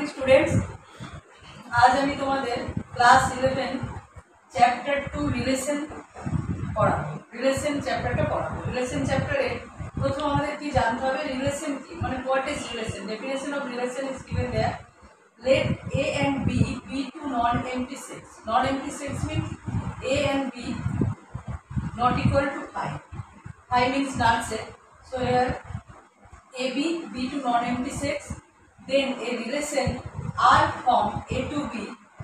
Morning students. आज আমি তোমাদের ক্লাস 11 চ্যাপ্টার 2 রিলেশন পড়াবো। রিলেশন চ্যাপ্টারটা পড়াবো। রিলেশন চ্যাপ্টারে প্রথম আমাদের কি জানতে হবে, রিলেশন কি, মানে what is relation. Definition of relation is given there. Let A and B be two non-empty sets. Non-empty sets means A and B not equal to 5. 5 means null set. So here AB be two non-empty sets. Then a relation R from A to B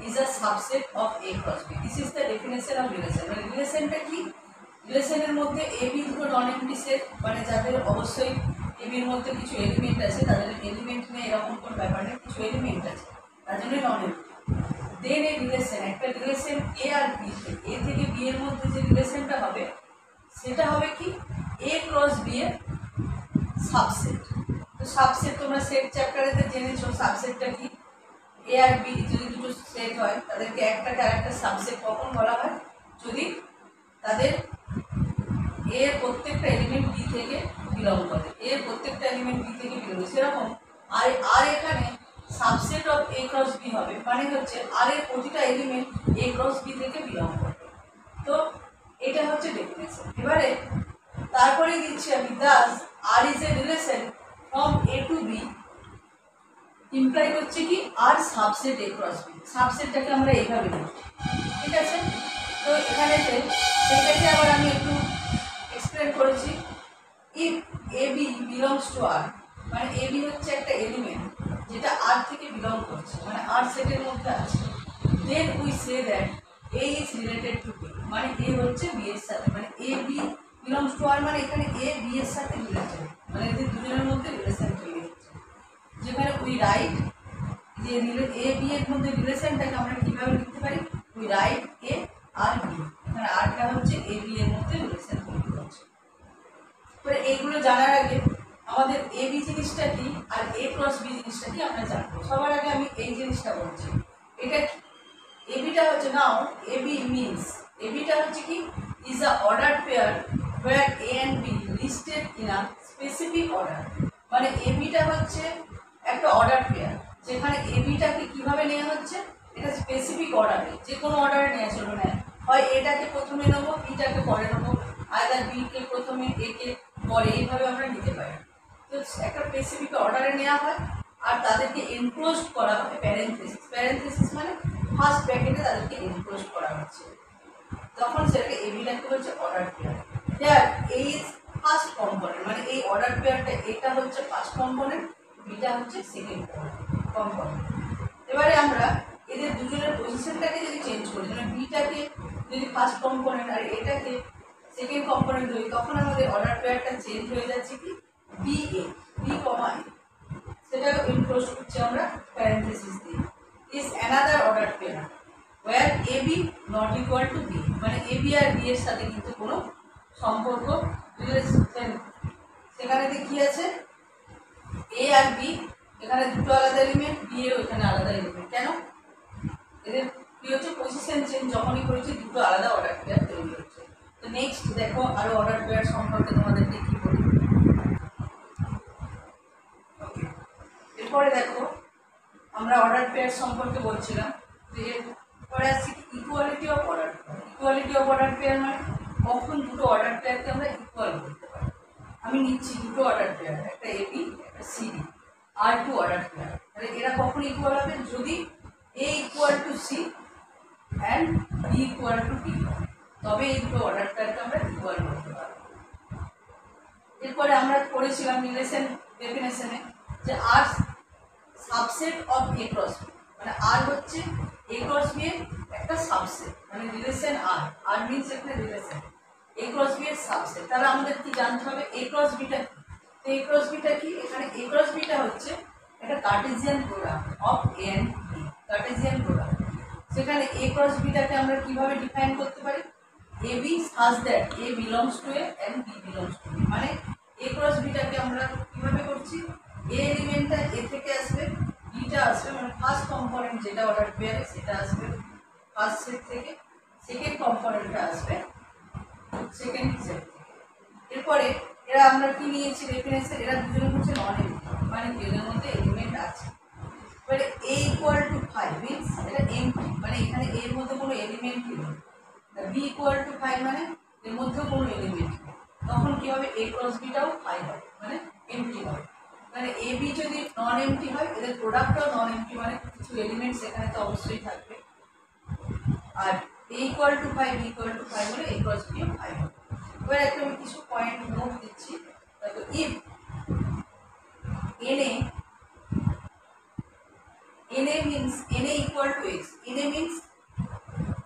is a subset of A cross B. This is the definition of relation. মানে রিলেশনটা কি? রিলেশনের মধ্যে A B দুটো নন-এমপ্টি set, মানে যাদের অবশ্যই A B এর মধ্যে কিছু এলিমেন্ট আছে, তাদের এলিমেন্ট নেই এরকম কোন ব্যাপার নেই, কিছু এলিমেন্ট আছে, তার জন্য নন-এমপ্টি। দেন এ রিলেশন, একটা রিলেশন A আর B, A থেকে B এর মধ্যে যে রিলেশনটা হবে সেটা হবে কি A ক্রস B এর সাবসেট। তো সাবসেট তোমরা সেট চ্যাপ্টারেতে জেনেছো, সাবসেটটা কি? এ আর বি যদি দুটো সেট হয় তাদেরকে একটা ক্যারেক্টার সাবসেট কখন বলা হয়? যদি তাদের এর প্রত্যেকটা এলিমেন্ট বি থেকে বিলং করে, এর প্রত্যেকটা এলিমেন্ট বি থেকে বিলং করে। সেরকম আর এখানে subset of A cross B হবে, মানে হচ্ছে আর এর প্রতিটা এলিমেন্ট এ ক্রস বি থেকে বিলং করে। তো এটা হচ্ছে ডেফিনেশন। এবারে তারপরে দিচ্ছি আমি that's R is a relation from A to B imply করছে কি R subset A cross B. সাবসেটটাকে আমরা এইভাবে লিখি, ঠিক আছে? তো এখানেতে সেটাকে আবার আমি একটু এক্সপ্লেন করেছি। If A B belongs to R, মানে এ বি হচ্ছে একটা এলিমেন্ট যেটা আর থেকে বিলং করছে, মানে আর সেটের মধ্যে আছে। Then we say that A is related to B, মানে এ হচ্ছে বি এর সাথে, মানে A B belongs to R মানে এখানে এ বি এর সাথে রিলেটেড, মানে এদের দুজনের মধ্যে রিলেশন তৈরি হচ্ছে। যেখানে উই রাইট যে এ বি এর মধ্যে রিলেশনটাকে আমরা কীভাবে লিখতে পারি, we write A R B, মানে আরটা হচ্ছে এ বি এর মধ্যে রিলেশন তৈরি করছে। এবার এইগুলো জানার আগে আমাদের এ বি জিনিসটা কি আর এ ক্রস বি জিনিসটা কি আমরা জানবো। সবার আগে আমি এই জিনিসটা বলছি, এটা এ বিটা হচ্ছে নাও A B means, A beta হচ্ছে কি is a order pair where A and B listed in a specific order, মানে এ বিটা হচ্ছে একটা অর্ডার পেয়ার, যেখানে এ বিটাকে কীভাবে নেওয়া হচ্ছে, এটা স্পেসিফিক অর্ডারে, যে কোনো অর্ডারে নেওয়া চলবে না। হয় এটাকে প্রথমে নেবো, বিটাকে পরে নেবো, আয়দার বিকে প্রথমে একে পরে, এইভাবে আমরা নিতে পারি। তো একটা স্পেসিফিক অর্ডারে নেওয়া হয় আর তাদেরকে এনক্লোজড করা হয় প্যারেন্থেসিস। প্যারেন্থেসিস মানে ফার্স্ট ব্র্যাকেটে তাদেরকে এনক্লোজ করা হচ্ছে, তখন সেটাকে এ বিটাকে হচ্ছে order pair. Here A is first component, মানে এই অর্ডার পেয়ারটা এটা হচ্ছে ফার্স্ট কম্পোনেন্ট, বিটা হচ্ছে সেকেন্ড কম্পোনেন্ট। এবারে আমরা এদের দুজনের পজিশনটাকে যদি চেঞ্জ করি, মানে বিটাকে যদি ফার্স্ট কম্পোনেন্ট আর এটাকে সেকেন্ড কম্পোনেন্ট ধরি, তখন আমাদের অর্ডার পেয়ারটা চেঞ্জ হয়ে যাচ্ছে কি বি এ, বি কমা এ, সেটাকে এনক্লোজ করছি আমরা প্যারেন্থেসিস দিয়ে। Is another order pair or A B not equal to B, মানে এ বি আর বি এর সাথে কিন্তু কোনো সম্পর্ক রিলেশন, সেখানে কি আছে এ আর বি, এখানে দুটো আলাদা এলিমেন্ট, বি এর ওইখানে আলাদা এলিমেন্ট। কেন? এদের কি হচ্ছে পজিশন চেঞ্জ যখনই করেছে দুটো আলাদা অর্ডার পেয়ার তৈরি হচ্ছে। তো নেক্সট দেখো আরো অর্ডার পেয়ার সম্পর্কে তোমাদেরকে কি বলি। এরপরে দেখো আমরা অর্ডার পেয়ার সম্পর্কে বলছিলাম, যে এরপরে আসছি equality of order pair. Equality of order pair মানে কখন দুটো অর্ডার পেয়ারকে আমরা ইকুয়াল করতে পারি। আমি নিচ্ছি দুটো অর্ডার পেয়ার, একটা এ বি একটা সি ডি, আর টু অর্ডার পেয়ার, তাহলে এরা কখন ইকুয়াল হবে? যদি A equal to C and B equal to D, তবে এই দুটো অর্ডার পেয়ারকে আমরা ইকুয়াল করতে পারবো। এরপরে আমরা পড়েছিলাম রিলেশন ডেফিনেশনে যে R subset of A cross B, মানে আর হচ্ছে এ ক্রস বি এর একটা সাবসেট, মানে রিলেশন আর, আর মিনস একটা রিলেশন এ ক্রস বি এর সাবসেট। তাহলে আমাদের কি জানতে হবে এ ক্রস বিটা কি। তো এ ক্রস বিটা কি? এখানে এ ক্রস বিটা হচ্ছে একটা cartesian product of A and B, cartesian product. সেখানে এ ক্রস বিটাকে আমরা কিভাবে ডিফাইন করতে পারি? A B such that A belongs to A and B belongs to B, মানে এ ক্রস বিটাকে আমরা কিভাবে করছি, এ এলিমেন্টটা এ থেকে আসবে, বিটা আসবে, মানে ফার্স্ট কম্পোনেন্ট যেটা অর্ডার পেয়ারে সেটা আসবে ফার্স্ট সেট থেকে, সেকেন্ড কম্পোনেন্টটা আসবে সেকেন্ড সেট থেকে। এরপরে এরা আমরা কি নিয়েছি ডেফিনেশন, এরা দুজনে হচ্ছে নন এলিমেন্ট, মানে এদের মধ্যে এলিমেন্ট আছে। এবারে এই ইকুয়াল টু 5 মিন্স এটা এমটি, মানে এখানে এর মধ্যে কোনো এলিমেন্টই নেই। বি ইকুয়াল টু 5 মানে এর মধ্যে কোনো এলিমেন্ট নেই, তখন কি হবে এ ক্রস বিটাও 5 হবে, মানে এমটি হবে। মানে এ বি যদি নন এমটি হয়, এদের প্রোডাক্টটাও নন এমটি, মানে কিছু এলিমেন্টস এখানে তো অবশ্যই থাকবে। আর A equal to 5 B equal to 5 হলে এ ক্রস বিও 5 হবে। এবার একটা আমি কিছু পয়েন্ট নোট দিচ্ছি। তো if NA means NA equal to X. NA means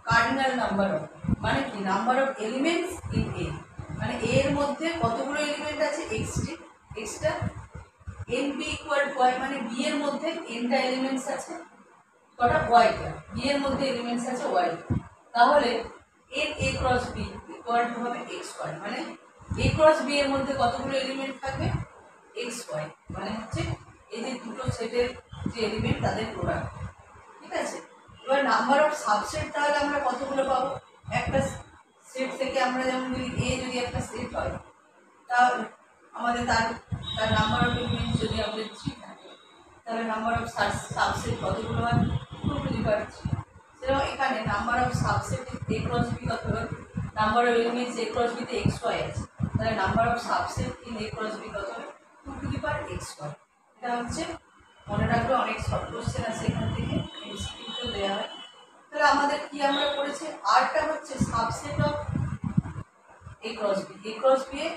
cardinal number of, মানে কি number of elements in A, মানে A এর মধ্যে কতগুলো এলিমেন্ট আছে extra. NB equal to Y মানে B এর মধ্যে nটা এলিমেন্টস আছে, কটা Yটা, B এর মধ্যে এলিমেন্টস আছে Y, তাহলে এর A cross B equal to হবে XY, মানে A ক্রস B এর মধ্যে কতগুলো এলিমেন্ট থাকবে XY, মানে হচ্ছে এই যে দুটো সেটের যে এলিমেন্ট তাদের প্রোডাক্ট। ঠিক আছে, এবার নাম্বার অফ সাবসেট তাহলে আমরা কতগুলো পাবো, একটা সেট থেকে আমরা যেমন যদি এ যদি একটা সেট হয়, তাহলে আমাদের তার নাম্বার অফ এলিমেন্ট যদি আমাদের 3 থাকে, তাহলে নাম্বার অফ সাবসেট কতগুলো হয় 2 টু দি পাওয়ার 3। সেরকম এখানে number of subset A cross B কত হবে, number of elements A cross বিতে XY আছে, তাহলে number of subset in A cross B কত হবে 2 টু দি পাওয়ার XY। এটা হচ্ছে মনে রাখবে, অনেক শর্ট কোশ্চেন আছে এখান থেকে, এমসিকিউ দেওয়া হয়। তাহলে আমাদের কি আমরা করেছি, আরটা হচ্ছে subset of A cross B, A cross B এ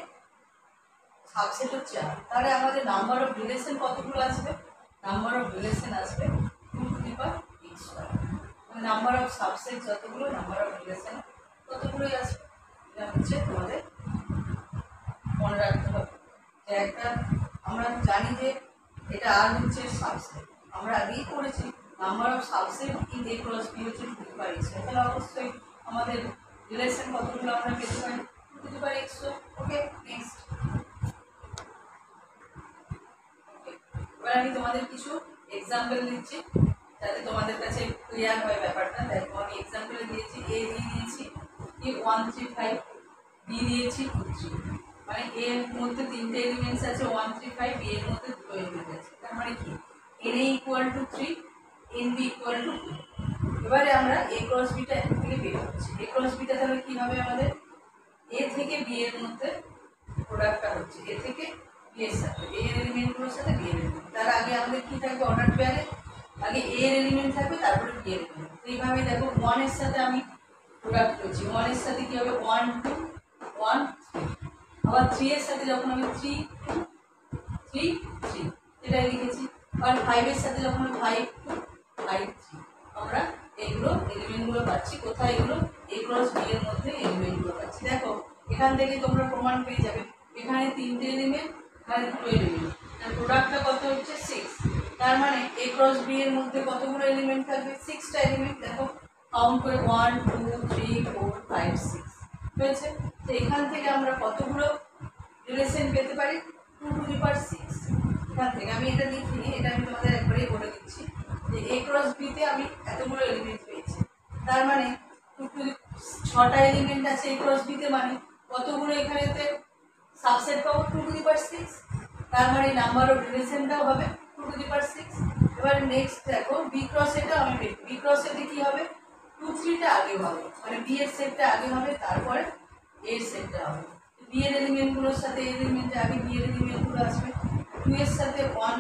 সাবসেট হচ্ছে আর, তাহলে আমাদের নাম্বার অফ রিলেশন কতগুলো আসবে, নাম্বার অফ রিলেশন আসবে 2 টু দি পাওয়ার XY, মানে নাম্বার অফ সাবসেট যতগুলো নাম্বার অফ রিলেশন ততগুলোই আসবে। এটা হচ্ছে তোমাদের মনে রাখতে হবে যে একটা, আমরা জানি যে এটা আর হচ্ছে সাবসেট, আমরা আগেই করেছি number of subset in A cross B হচ্ছে 2 টু দি পাওয়ার XY, তাহলে অবশ্যই আমাদের রিলেশন কতগুলো আমরা পেতে পারি 2 to the power XY। Okay, next. এবার আমি তোমাদের কিছু এক্সাম্পল দিচ্ছি যাতে তোমাদের কাছে ক্লিয়ার হয় ব্যাপারটা। দেখো আমি এক্সাম্পলে দিয়েছি এ দিয়েছি কি 1 3 5, বি দিয়েছি 2 3, মানে এ এর মধ্যে 3টে এলিমেন্টস আছে 1 3 5, বি এর মধ্যে 2 এলিমেন্ট আছে, তার মানে কি NA equal to 3, NB equal to 2। এবারে আমরা এ ক্রস বিটা থেকে বের করছি, এ ক্রস বিটা তাহলে কি হবে আমাদের এ থেকে বি এর মধ্যে প্রোডাক্টটা হচ্ছে এ থেকে বি এর সাথে, এ এর এলিমেন্টগুলোর সাথে বি এর এলিমেন্ট, তার আগে আমাদের কি থাকবে অর্ডার পেয়ারে, আগে এ এর এলিমেন্ট থাকবে তারপরে বি এর এলিমেন্ট। এইভাবে দেখো 1 এর সাথে আমি প্রোডাক্ট করছি, 1 এর সাথে কি হবে 1 2 1 3, আবার 3 এর সাথে যখন আমি 3 2 3 3 এটাই লিখেছি, আর 5 এর সাথে যখন 5 2 5 3, আমরা এগুলো এলিমেন্টগুলো পাচ্ছি কোথায়, এগুলো এ ক্রস বি এর মধ্যে এলিমেন্টগুলো পাচ্ছি। দেখো এখান থেকে তোমরা প্রমাণ পেয়ে যাবে, এখানে 3টে এলিমেন্ট, এখানে 2 এলিমেন্ট, তার প্রোডাক্টটা কত হচ্ছে 6, তার মানে এ ক্রস বি এর মধ্যে কতগুলো এলিমেন্ট থাকবে 6টা এলিমেন্ট। দেখো কাউন্ট করে 1 2 3 4 5 6 হয়েছে। তো এখান থেকে আমরা কতগুলো রিলেশন পেতে পারি 2 টু দি পাওয়ার 6। এখান থেকে আমি এটা লিখিনি, এটা আমি তোমাদের একবারেই বলে দিচ্ছি যে এ ক্রস বিতে আমি এতগুলো এলিমেন্ট পেয়েছি, তার মানে 6টা এলিমেন্ট আছে এ ক্রস বিতে, মানে কতগুলো এখানেতে সাবসেট পাবো 2 টু দি পাওয়ার 6, তার মানে নাম্বার অফ রিলেশনটাও হবে 2 টু দি পাওয়ার 6। এবার নেক্সট দেখো বি ক্রস এটা আমি পেয়েছি, বি ক্রস এতে কি হবে 2 3টা আগে হবে, মানে বি এর সেটটা আগে হবে তারপরে এ এর সেটটা হবে, বি এর এলিমেন্টগুলোর সাথে এ এলিমেন্টে আগে বি এর এলিমেন্টগুলো আসবে, 2 এর সাথে 1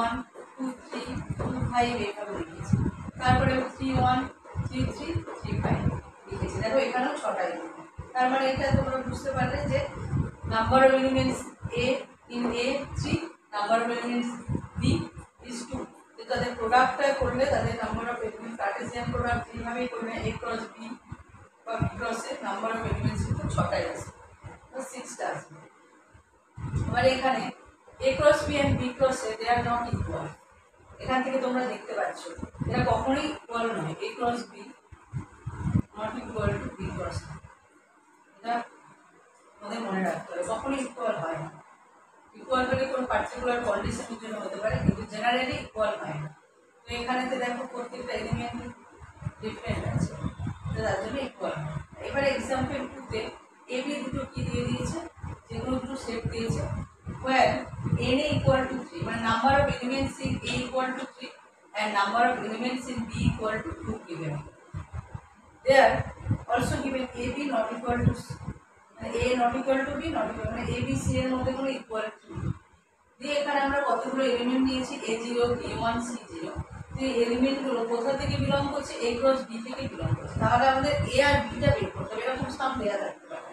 1 2 3 2 5 এইভাবে লিখেছি, তারপরে 3 1 3 3 3 5 লিখেছি। দেখো এখানেও 6টা এলিমেন্ট, তার মানে এটা তোমরা বুঝতে পারলে যে number of elements A in A 3, number of elements B is 2, তো তাদের প্রোডাক্টটা করলে তাদের number of element cartesian product এইভাবেই করবে, এ ক্রস বি বা বি ক্রসের নাম্বার অফ এলিমেন্টস কিন্তু 6টাই আছে, তো 6টা আছে। এবার এখানে A cross B and B ক্রসে দে আর নট ইকুয়াল, এখান থেকে তোমরা দেখতে পাচ্ছ এরা কখনোই ইকুয়াল নয়, A cross B not equal to B cross, এটা আমাদের মনে রাখতে হবে, কখনোই ইকুয়াল হয় না। ইকুয়াল হলে কোনো পার্টিকুলার কন্ডিশনের জন্য হতে পারে, কিন্তু জেনারেলি ইকুয়াল হয় না। তো এখানেতে দেখো প্রত্যেকটা এলিমেন্ট ডিফারেন্ট আছে, তার জন্য ইকুয়াল হয়। এবারে এক্সাম্পল 2তে এ বি দুটো কি দিয়ে দিয়েছে, যেগুলো দুটো সেট দিয়েছে where NA equal to 3, মানে number of elements in A equal to 3 and number of elements in B equal to 2 given. There also given AB not equal to A not equal to B not equal মানে A B C এর মধ্যে কোনো equal to দিয়ে এখানে আমরা কতগুলো element নিয়েছি A0 B1 C0 যে এলিমেন্টগুলো কোথা থেকে বিলং করছে A ক্রস B থেকে বিলং করছে তাহলে আমাদের A আর B টা বের করতে হবে এরকম সাম দেয়া থাকতে পারে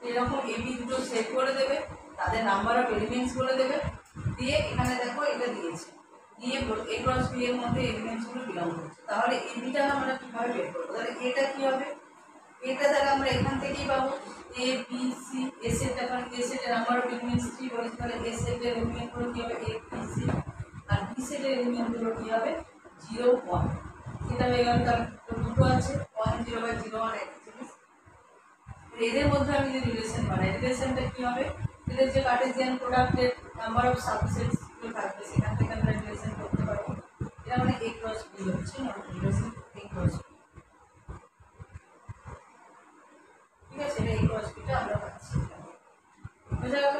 এরকম A B দুটো সেট করে দেবে তাদের নাম্বার অফ এলিমেন্টস বলে দেবে দিয়ে এখানে দেখো এটা দিয়েছে দিয়ে A ক্রস B এর মধ্যে এলিমেন্টসগুলো বিলং করছে তাহলে A B টা আমরা কিভাবে বের করব তাহলে এটা কি হবে এটা তাহলে আমরা এখান থেকেই পাবো A B C A set এখন A সেটের নাম্বার অফ এলিমেন্টস 3 বলেছে তাহলে A সেটের এলিমেন্টগুলো কি হবে A B C আর B সেটের এলিমেন্টগুলো কি হবে 0 1 এটা হয়ে গেল তার দুটো আছে 1 0 বাই 0 1 একই জিনিস এদের মধ্যে আমি যে রিলেশন বানাই রিলেশনটা কি হবে এদের যে কার্টেসিয়ান প্রোডাক্টের নাম্বার অফ সাবসেটস গুলো থাকবে সেখান থেকে আমরা রিলেশন করতে পারবো এটা মানে A ক্রস B হচ্ছে না রিলেশন A ক্রস B ঠিক আছে এটা A ক্রস B টা আমরা পাচ্ছি বুঝা গেল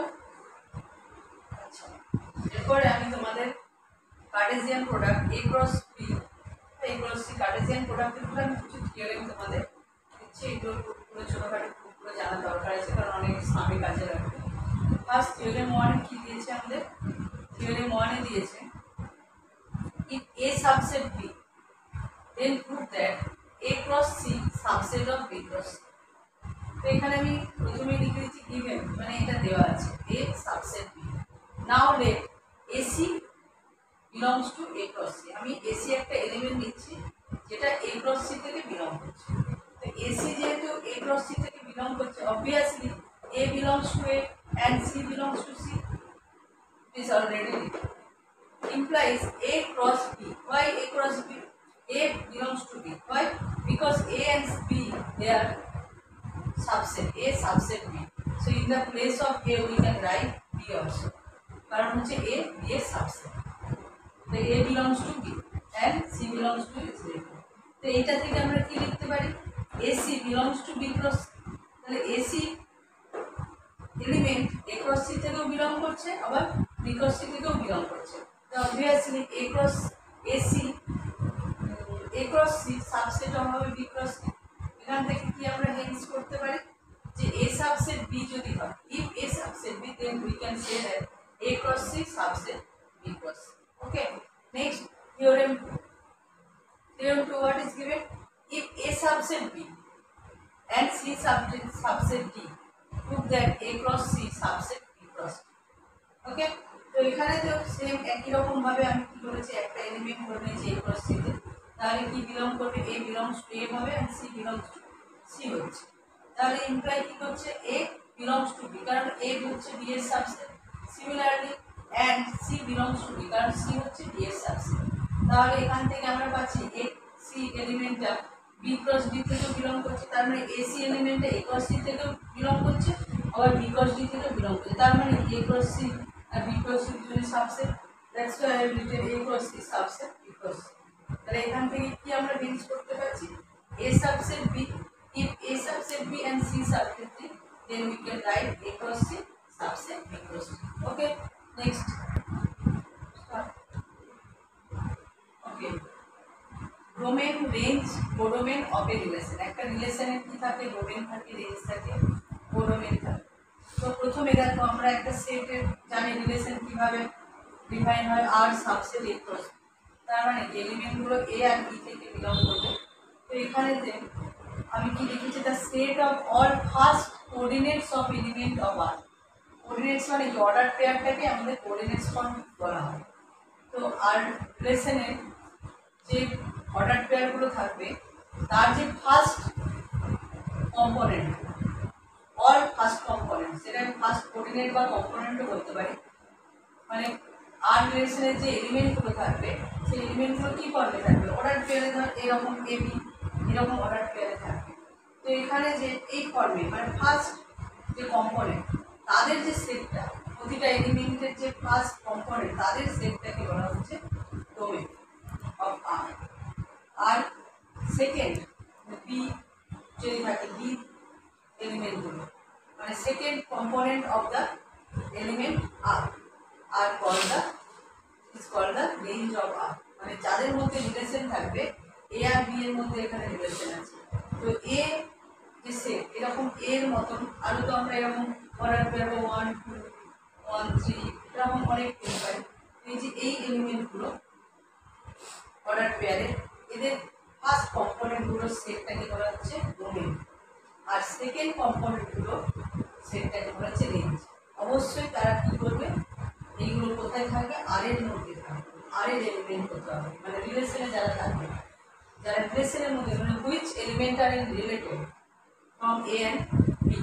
আচ্ছা এরপরে আমি তোমাদের Cartesian product A cross B A cross C Cartesian প্রোডাক্টের উপর আমি কিছু থিওরেম তোমাদের দিচ্ছি এগুলো পুরো ছোটখাটো পুরো জানা দরকার আছে কারণ অনেক সামনে কাজে লাগবে ফার্স্ট থিওরেম 1 কি দিয়েছে আমাদের থিওরেম 1 এ দিয়েছে if A subset B then prove that A cross C subset of B cross C তো এখানে আমি প্রথমে লিখে দিচ্ছি given মানে এটা দেওয়া আছে A subset B now let AC belongs to A cross C আমি AC একটা এলিমেন্ট নিচ্ছি যেটা A cross C থেকে বিলং করছে তো AC যেহেতু A cross C থেকে বিলং করছে obviously A belongs to A and C belongs to C it is already written implies A cross B why A cross B A belongs to B why because A and B they are subset A subset B so in the place of A we can write B also কারণ হচ্ছে A B এর subset so A belongs to B and C belongs to Z তো এটা থেকে আমরা কি লিখতে পারি AC belongs to B cross তাহলে AC element A cross C থেকেও বিলং করছে আবার B cross C থেকেও বিলং করছে তো obviously A cross C subset হবে B cross C এখান থেকে কি আমরা হেন্স করতে পারি যে A subset B যদি হয় if A subset B then we can say that A cross C subset B cross C okay next theorem 2 what is given if A subset B and C subset D prove that A cross C subset B cross D okay তো এখানে তো same একই রকম ভাবে আমি কি করেছি একটা এলিমেন্ট করে নিয়েছি A cross C তে তাহলে কি বিলং করবে A belongs to A হবে and C belongs to C হচ্ছে তাহলে ইমপ্লাই কি করছে A belongs to B কারণ A হচ্ছে B এর subset similarly and C belongs to B কারণ C হচ্ছে B এর সাবসেট তাহলে এখান থেকে আমরা পাচ্ছি A C এলিমেন্টটা B cross D থেকে বিলং করছে তার মানে AC এলিমেন্টটা A cross C থেকে বিলং করছে আবার B cross D থেকে বিলং করছে তার মানে A cross C আর B cross C দুটোরই subset that's why I have written A cross C subset B cross C তাহলে এখান থেকে কি আমরা বেঞ্চ করতে পারছি A subset B if A subset B and C subset D then we can write A cross C subset B cross C okay next okay domain range codomain of a relation একটা রিলেশনের কি থাকে domain থাকে range থাকে codomain থাকে তো প্রথমে দেখো আমরা একটা সেটের জানি রিলেশন কিভাবে ডিফাইন হয় আর সাবসেট A cross তার মানে এলিমেন্টগুলো A আর B থেকে বিলং করবে তো এখানেতে আমি কি লিখেছি the set of all first coordinates of element of R coordinates মানে কি অর্ডার পেয়ারটাকে আমাদের কোঅর্ডিনেটস ফর্ম বলা হয় তো আর রিলেশনের যে অর্ডার পেয়ারগুলো থাকবে তার যে first component all first component সেটা আমি ফার্স্ট কোঅর্ডিনেট বা কম্পোনেন্টও বলতে পারি মানে আর রিলেশনের যে এলিমেন্টগুলো থাকবে সেই এলিমেন্টগুলো কি ফর্মে থাকবে অর্ডার পেয়ারে ধর এরকম AB এরকম অর্ডার পেয়ারে থাকবে তো এখানে যে এই ফর্মে মানে ফার্স্ট যে কম্পোনেন্ট তাদের যে সেটটা প্রতিটা এলিমেন্টের যে ফার্স্ট কম্পোনেন্ট তাদের সেটটাকে বলা হচ্ছে ডোমেইন অফ আর আর সেকেন্ড বি যদি থাকে বি এলিমেন্টগুলো মানে second component of the element R are called the range of R মানে যাদের মধ্যে রিলেশন থাকবে এ আর বি এর মধ্যে এখানে রিলেশন আছে। তো এ যে সেট এরকম এর মতন আরো তো আমরা এরকম অর্ডার পেয়ার 1 2 1 3 এরকম অনেক পেয়ে পাই। এই যে এই এলিমেন্টগুলো অর্ডার পেয়ারে এদের ফার্স্ট কম্পোনেন্টগুলোর সেটটাকে বলা হচ্ছে ডোমেন, আর সেকেন্ড কম্পোনেন্টগুলো সেটটাকে বলা হচ্ছে রেঞ্জ। অবশ্যই তারা কি করবে, এইগুলো কোথায় থাকবে, আর এর মধ্যে থাকবে, আর এর এলিমেন্ট করতে হবে, মানে রিলেশনে যারা থাকবে, যারা রিলেশনের মধ্যে মানে which element are in related from A and B,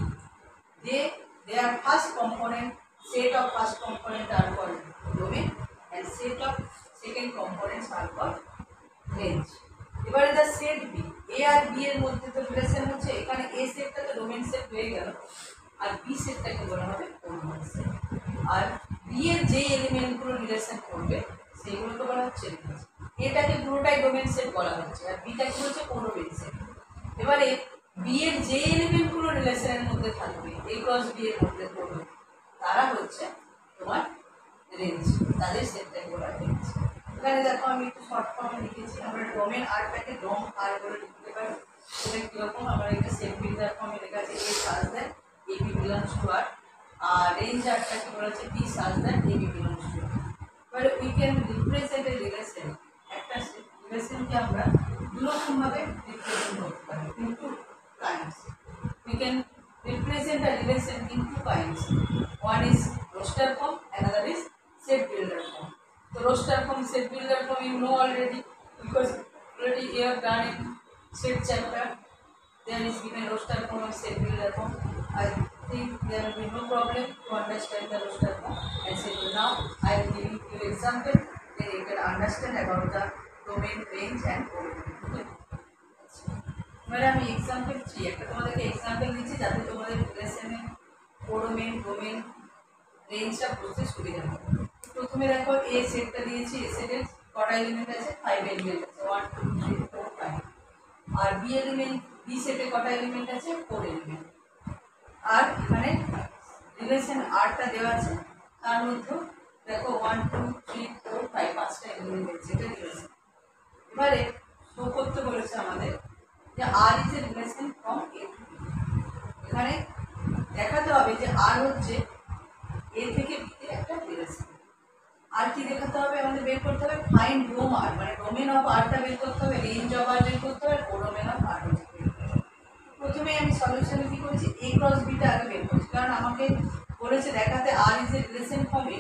they are first component, set of first component are called domain and set of second components are called range. এবারে দা সেট বি, এ আর বি এর মধ্যে তো relation হচ্ছে, এখানে এ সেটটা তো domain set হয়ে গেল, আর বি সেটটাকে বলা হবে কোডোমেন সেট, আর বি এর যে এলিমেন্টগুলো রিলেশন করবে সেগুলোকে বলা হচ্ছে রেঞ্জ। এটাকে পুরোটাই ডোমেন সেট বলা হচ্ছে, আর বিটাকে হচ্ছে কোডোমেন সেট। এবারে বি এর যে এলিমেন্টগুলো রিলেশনের মধ্যে থাকবে এ ক্রস বি এর মধ্যে পড়বে তারা হচ্ছে তোমার রেঞ্জ, তাদের সেটটাকে বলা রেঞ্জ। এখানে দেখো আমি একটু শর্ট ফর্মে লিখেছি, আমরা ডোমেন আরটাকে ডোম আর বলে লিখতে পারি। সেটা কীরকম, আমরা এটা সেট বিল্ডার ফর্মে লেখা আছে A such that A B belongs to R, R range আরটাকে বলা হচ্ছে B such that A B belongs to R. এবারে we can represent a relation, একটা রিলেশনকে আমরা দুরকমভাবে রিপ্রেজেন্ট করতে পারি, কিন্তু kinds. We can represent a relation in two kinds. One is roster form, another is set builder form. So roster form, set builder form you know already, because already you have done in set chapter. There is given roster form and set builder form. I think there will be no problem to understand the roster form and set builder. Now I am giving you example, then you can understand about the domain, range and coordinate. Okay? এবারে আমি example একটা তোমাদেরকে example দিচ্ছি যাতে তোমাদের রিলেশনে codomain, domain, রেঞ্জটা বুঝতে সুবিধা হবে। প্রথমে দেখো এ সেটটা দিয়েছি, এ সেটের কটা এলিমেন্ট আছে, 5 এলিমেন্ট আছে, 1 2 3 4 5। আর বি এলিমেন্ট, বি সেটে কটা এলিমেন্ট আছে, 4 এলিমেন্ট। আর এখানে রিলেশন আরটা দেওয়া আছে, তার মধ্যে দেখো 1 2 3 4 5 পাঁচটা এলিমেন্ট আছে, এটা রিলেশন। এবারে শো করতে বলেছে আমাদের যে R is a relation from A to B. এখানে দেখাতে হবে যে আর হচ্ছে এ থেকে বিতে একটা রিলেশন। আর কি দেখাতে হবে, আমাদের বের করতে হবে ফাইন্ড ডোম আর, মানে ডোমেন অফ আরটা বের করতে হবে, রেঞ্জ অফ আর বের করতে হবে, কোডোমেন অফ আর বের করতে হবে। প্রথমে আমি সলিউশনে কি করেছি, এ ক্রস বিটা আগে বের করছি, কারণ আমাকে বলেছে দেখাতে R is a relation from A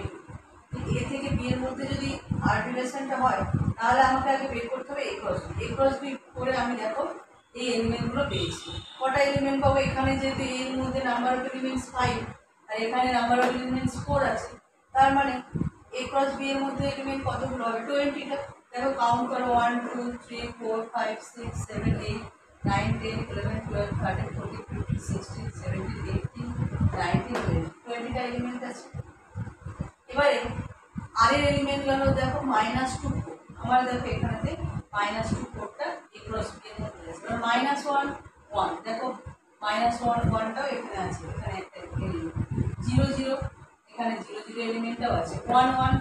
to B. A থেকে বি এর মধ্যে যদি আর রিলেশনটা হয় তাহলে আমাকে আগে বের করতে হবে এ cross B. A cross B করে আমি দেখো এই এলিমেন্টগুলো পেয়েছি। কটা এলিমেন্ট পাবো, এখানে যেহেতু এর মধ্যে নাম্বার অফ এলিমেন্টস 5 আর এখানে নাম্বার অফ এলিমেন্টস 4 আছে, তার মানে এ ক্রস বি এর মধ্যে এলিমেন্ট কতগুলো হবে, 20টা। দেখো কাউন্ট করো 1 2 3 4 5 6 7 8 9 10 11 12 13 14 15 16 17 18 19 20টা এলিমেন্ট আছে। এবারে আর এর এলিমেন্ট গুলো দেখো -2 4, আমার দেখো এখানেতে -2 4টা এ ক্রস বি এর মধ্যে আছে, -1 1, দেখো -1 1টাও এখানে আছে, এখানে একটা এলিমেন্ট 0 0, এখানে 0 0 এলিমেন্টটাও আছে, 1 1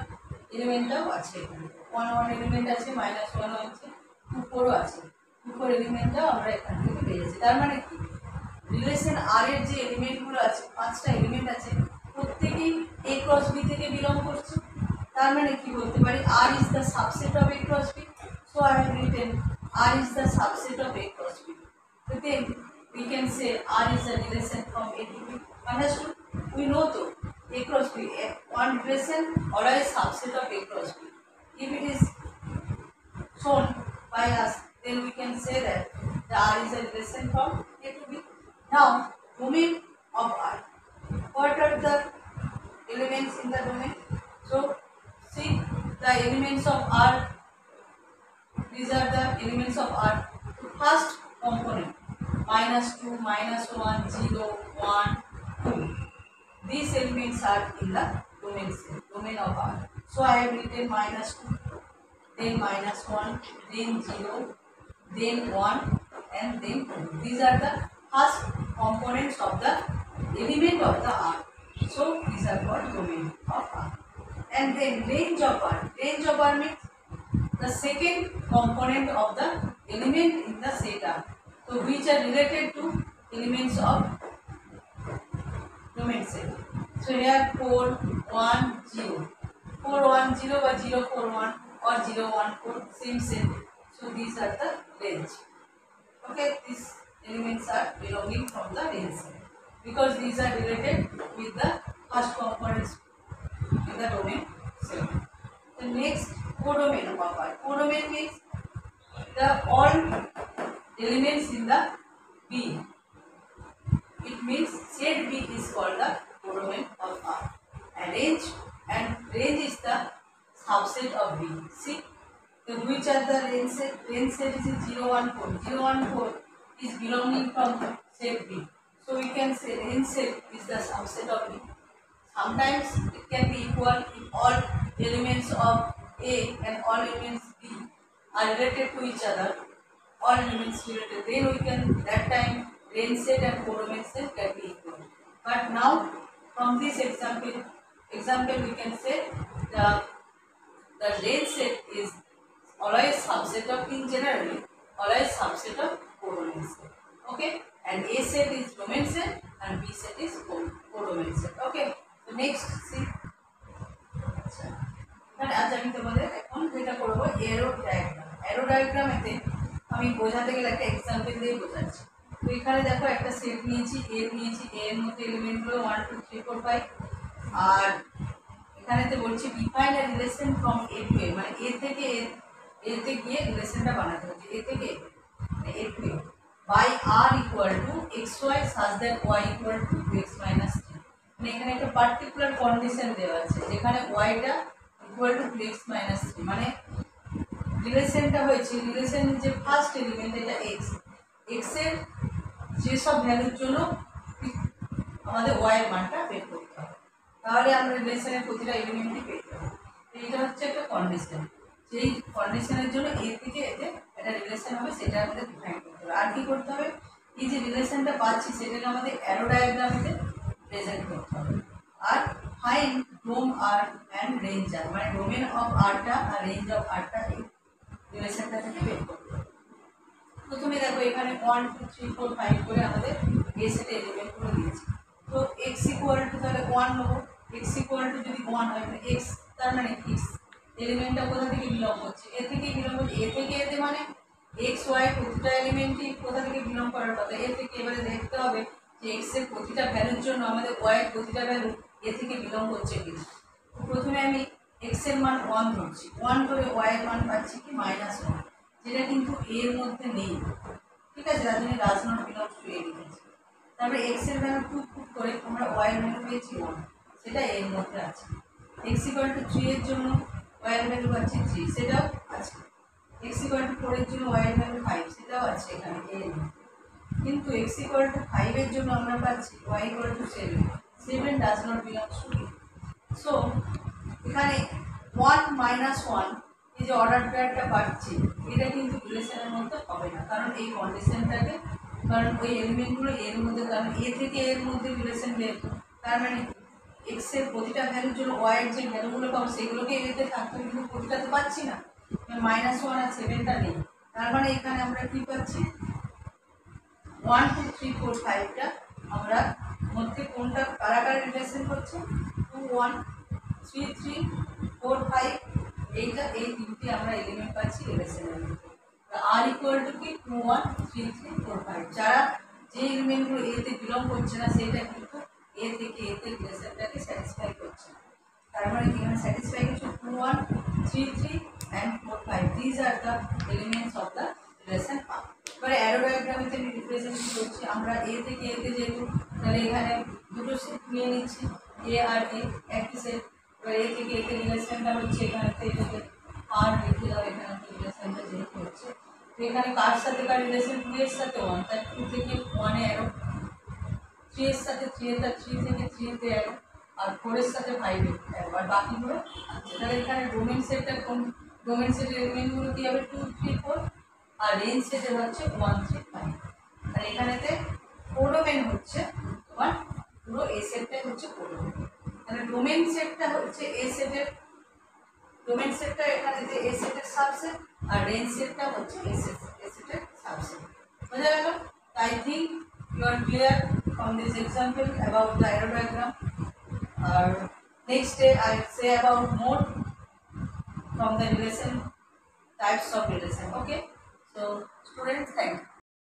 এলিমেন্টটাও আছে, এখানে 1 1 এলিমেন্ট আছে, -1 আছে, 2 4ও আছে, 2 4 এলিমেন্টটাও আমরা এখান থেকে পেয়ে যাচ্ছি। তার মানে কি রিলেশন আর এর যে এলিমেন্টগুলো আছে, 5টা এলিমেন্ট আছে, প্রত্যেকেই এ ক্রস বি থেকে বিলং করছে। তার মানে কি বলতে পারি, R is the subset of A cross B. So I have written R is the subset of A cross B. So then we can say R is a relation from A to B. Understood? We know to A cross B, one relation or a subset of A cross B. If it is shown by us, then we can say that the R is a relation from A to B. Now, domain of R. What are the elements in the domain? So, see the elements of R. These are the elements of R. First component -2, -1, 0, 1, 2. These elements are in the domain of R. So I have written -2, then -1, then 0, then 1, and then 2. These are the first components of the element of the R. So these are called domain of R. And then range of R. Range of R means the second component of the element in the set are. So which are related to elements of domain set. So here 4, 1, 0. 4, 1, 0 or 0, 4, 1 or 0, 1, 4, same set. So these are the range. Okay, these elements are belonging from the range set because these are related with the first components in the domain set. The next codomain proper. Codomain means the all elements in the B. It means set B is called the codomain of R. And range is the subset of B. See, which are the range set? Range set is 0, 1, 4. 0, 1, 4 is belonging from set B. So we can say range set is the subset of B. Sometimes it can be equal if all elements of A and all elements B are related to each other. All elements related. Then we can that time range set and codomain set can be equal. But now from this example we can say the range set is always subset of, in generally always subset of codomain set. Okay, and A set is domain set and B set is codomain set. Okay, so next see. আজ আমি তোমাদের এখন যেটা করব এরো diagram. এরো diagram এতে আমি বোঝাতে গেলে একটা এক্সাম্পল দিয়ে বোঝাচ্ছি। তো এখানে দেখো একটা সেট নিয়েছি, এ নিয়েছি, এ এর মধ্যে এলিমেন্টগুলো 1 2 3 4 5 আর এখানেতে বলছি define a relation from A to A, মানে এ থেকে এতে গিয়ে রিলেশনটা বানাতে হচ্ছে এ থেকে A to A by R equal to x y such that y equal to 2x - 3। মানে এখানে একটা পার্টিকুলার কন্ডিশন দেওয়া আছে যেখানে ওয়াইটা ইকুয়াল টু 2x - 3, মানে রিলেশনটা হয়েছে রিলেশনের যে ফার্স্ট এলিমেন্ট এটা এক্স, এক্স এর যেসব ভ্যালুর জন্য আমাদের ওয়াই এর মানটা বের করতে হবে, তাহলে আমরা রিলেশনের প্রতিটা এলিমেন্টই পেয়ে যাবো। এইটা হচ্ছে একটা কন্ডিশন, সেই কন্ডিশনের জন্য এ থেকে এতে একটা রিলেশন হবে সেটা আমাদের ডিফাইন করতে হবে। আর কি করতে হবে, এই যে রিলেশনটা পাচ্ছি সেটাকে আমাদের অ্যারো ডায়াগ্রামেতে প্রেজেন্ট করতে হবে। আর find dom R and range R, মানে ডোমেন অফ আরটা আর রেঞ্জ অফ আরটা এই রিলেশনটা থেকে বের করতে হবে। প্রথমে দেখো এখানে 1 2 3 4 5 করে আমাদের এ সেটে এলিমেন্টগুলো দিয়েছি। তো x ইকুয়াল টু তাহলে 1 নেবো, x ইকুয়াল টু যদি 1 হয় তাহলে x, তার মানে x এলিমেন্টটা কোথা থেকে বিলং করছে, এ থেকে বিলং করছে। এ থেকে এতে মানে x y প্রতিটা এলিমেন্টই কোথা থেকে বিলং করার কথা, এ থেকে। এবারে দেখতে হবে যে x এর প্রতিটা ভ্যালুর জন্য আমাদের y এর প্রতিটা ভ্যালু এ থেকে বিলং করছে কিনা। প্রথমে আমি x এর মান 1 ধরছি, 1 ধরে y এর মান পাচ্ছি কি -1, যেটা কিন্তু এর মধ্যে নেই, ঠিক আছে, তার জন্য ডাজ নট বিলং টু এ লিখেছি। তারপরে x এর ভ্যালু 2 পুট করে আমরা y এর ভ্যালু পেয়েছি 1, সেটা এর মধ্যে আছে। x ইকুয়াল টু 3 এর জন্য y এর ভ্যালু পাচ্ছি 3, সেটাও আছে। x ইকুয়াল টু 4 এর জন্য y এর ভ্যালু 5, সেটাও আছে এখানে এর মধ্যে। কিন্তু x ইকুয়াল টু 5 এর জন্য আমরা পাচ্ছি y equal to 7, 7 does not belong to A. So এখানে 1 - 1 এই যে অর্ডার পেয়ারটা পাচ্ছি এটা কিন্তু রিলেশনের মধ্যে হবে না, কারণ এই কন্ডিশনটাকে, কারণ ওই এলিমেন্টগুলো এর মধ্যে, কারণ এ থেকে এর মধ্যে রিলেশন বের, তার মানে এক্স এর প্রতিটা ভ্যালুর জন্য ওয়াই এর যে ভ্যালুগুলো পাবো সেগুলোকে এতে থাকতে, কিন্তু প্রতিটা তো পাচ্ছি না, -1 আর 7টা নেই। তার মানে এখানে আমরা কি পাচ্ছি 1 2 3 4 5টা আমরা মধ্যে কোনটা কারাকার রিলেশন করছে 2 1 3 3 4 5, এইটা এই তিনটি আমরা এলিমেন্ট পাচ্ছি রিলেশনের মধ্যে। আর ইকুয়াল টু কি 2 1 3 3 4 5, যারা যে এলিমেন্টগুলো এতে বিলং করছে না সেটা কিন্তু এ থেকে এতে রিলেশনটাকে স্যাটিসফাই করছে। তার মানে এখানে স্যাটিসফাই করছে 2 1 3 3 and 4 5, these are the elements of the relation R। এবারে অ্যারো ডায়াগ্রামেতে রিপ্রেজেন্ট করছি আমরা এ থেকে এতে যেহেতু, তাহলে এখানে দুটো সেট নিয়ে নিচ্ছি, এ আর এ একই সেট। এবার এ থেকে এতে রিলেশনটা হচ্ছে এখানে থেকে আর লিখে দাও, এখানে রিলেশনটা যেহেতু হচ্ছে, তো এখানে কার সাথে কার রিলেশন 2 এর সাথে 1, তার 2 থেকে 1 এ অ্যারো, 3 এর সাথে 3 এ, তার 3 থেকে 3 তে অ্যারো, আর 4 এর সাথে 5 এ অ্যারো, আর বাকিগুলো আছে। তাহলে এখানে ডোমেন সেটটা কোন, ডোমেন সেটের এলিমেন্টগুলো কি হবে 2 3 4, আর রেঞ্জ সেটের হচ্ছে 1 3 5। আর এখানেতে কোডোমেন হচ্ছে তোমার পুরো এ সেটটাই হচ্ছে কোডোমেন। তাহলে ডোমেন সেটটা হচ্ছে এ সেটের ডোমেন সেটটা এখানে যে এ সেটের সাবসেট আর রেঞ্জ সেটটা হচ্ছে এ সেটের সাবসেট। বোঝা গেল? I think you are clear from this example about the arrow diagram. আর next day I say about more from the relation types of relation. Okay, so students, thank you.